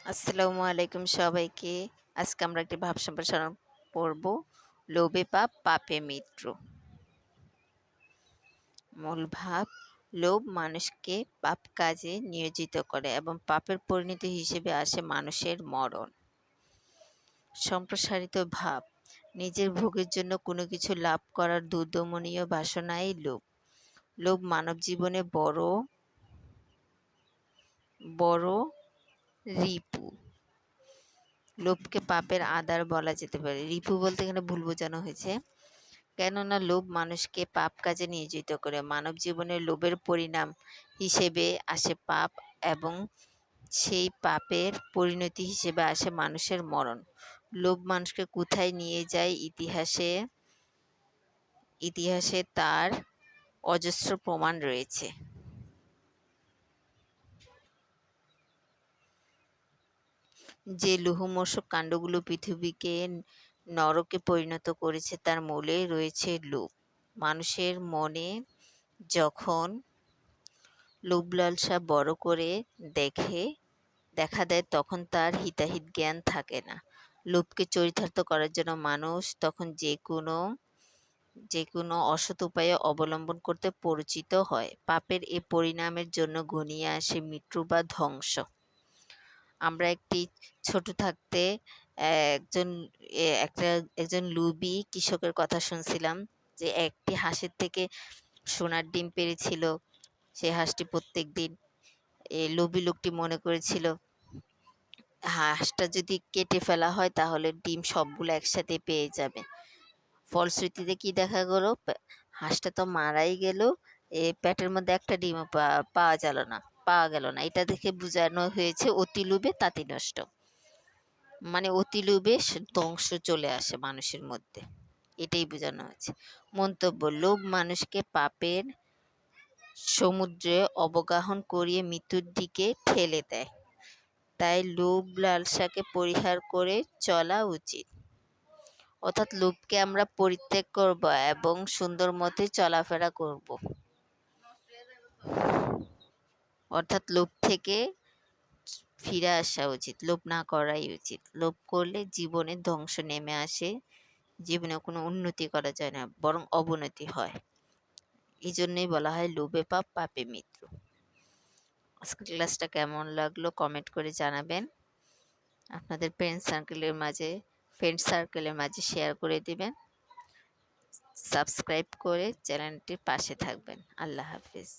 আসসালামু আলাইকুম সবাইকে। আজকে আমরা একটি ভাব সম্প্রসারণ পড়ব। লোভে পাপ, পাপে মৃত্যু। মূল ভাব: লোভ মানুষকে পাপ কাজে নিয়োজিত করে এবং পাপের পরিণতি হিসেবে আসে মানুষের মরণ। সম্প্রসারিত ভাব: নিজের ভোগের জন্য কোনো কিছু লাভ করার দুর্দমনীয় বাসনাই লোভ। লোভ মানব জীবনে বড় বড় রিপু। লোভকে পাপের আধার বলা যেতে পারে। রিপু বলতে এখানে ভুল বোঝানো হয়েছে, কেননা লোভ মানুষকে পাপ কাজে নিয়োজিত করে। মানব জীবনে লোভের পরিণাম হিসেবে আসে পাপ এবং সেই পাপের পরিণতি হিসেবে আসে মানুষের মরণ। লোভ মানুষকে কোথায় নিয়ে যায় ইতিহাসে তার অজস্র প্রমাণ রয়েছে। যে লোহমোষক কাণ্ডগুলো পৃথিবীকে নরকে পরিণত করেছে তার মূলে রয়েছে লোভ। মানুষের মনে যখন লোভ লালসা বড় করে দেখা দেয় তখন তার হিতাহিত জ্ঞান থাকে না। লোভকে চরিতার্থ করার জন্য মানুষ তখন যে কোনো অসৎ উপায়ে অবলম্বন করতে পরিচিত হয়। পাপের এ পরিণামের জন্য ঘনিয়ে আসে মৃত্যু বা ধ্বংস। আমরা ছোট থাকতে একজন একজন লোভী কৃষকের কথা শুনছিলাম, যে একটি হাঁসের থেকে সোনার ডিম পেড়েছিল। সেই হাঁসটি প্রত্যেক দিন লোভী লোকটি মনে করেছিল হাঁসটা যদি কেটে ফেলা হয় তাহলে ডিম সবগুলো একসাথে পেয়ে যাবে। ফলশ্রুতিতে কি দেখা গেল, হাঁসটা তো মারাই গেল, পেটের মধ্যে একটা ডিমও পাওয়া গেল না। এটা দেখে বোঝানো হয়েছে অতি লোভে তাতি নষ্ট। মানে অতি লোভে ধ্বংস চলে আসে মানুষের মধ্যে, এটাই বোঝানো হয়েছে। মন্তব্য: লোভ মানুষকে পাপের সমুদ্রে অবগাহন করিয়ে মৃত্যুর দিকে ঠেলে দেয়। তাই লোভ লালসাকে পরিহার করে চলা উচিত। অর্থাৎ লোভকে আমরা পরিত্যাগ করব এবং সুন্দর মতে চলাফেরা করব। অর্থাৎ লোভ থেকে ফিরে আসা উচিত, লোভ না করাই উচিত। লোভ করলে জীবনে ধ্বংস নেমে আসে, জীবনে কোনো উন্নতি করা যায় না, বরং অবনতি হয়। এই জন্যই বলা হয় লোভে পাপ, পাপে মৃত্যু। আজকের ক্লাসটা কেমন লাগলো কমেন্ট করে জানাবেন। আপনাদের ফ্রেন্ড সার্কেলের মাঝে শেয়ার করে দিবেন। সাবস্ক্রাইব করে চ্যানেলটির পাশে থাকবেন। আল্লাহ হাফিজ।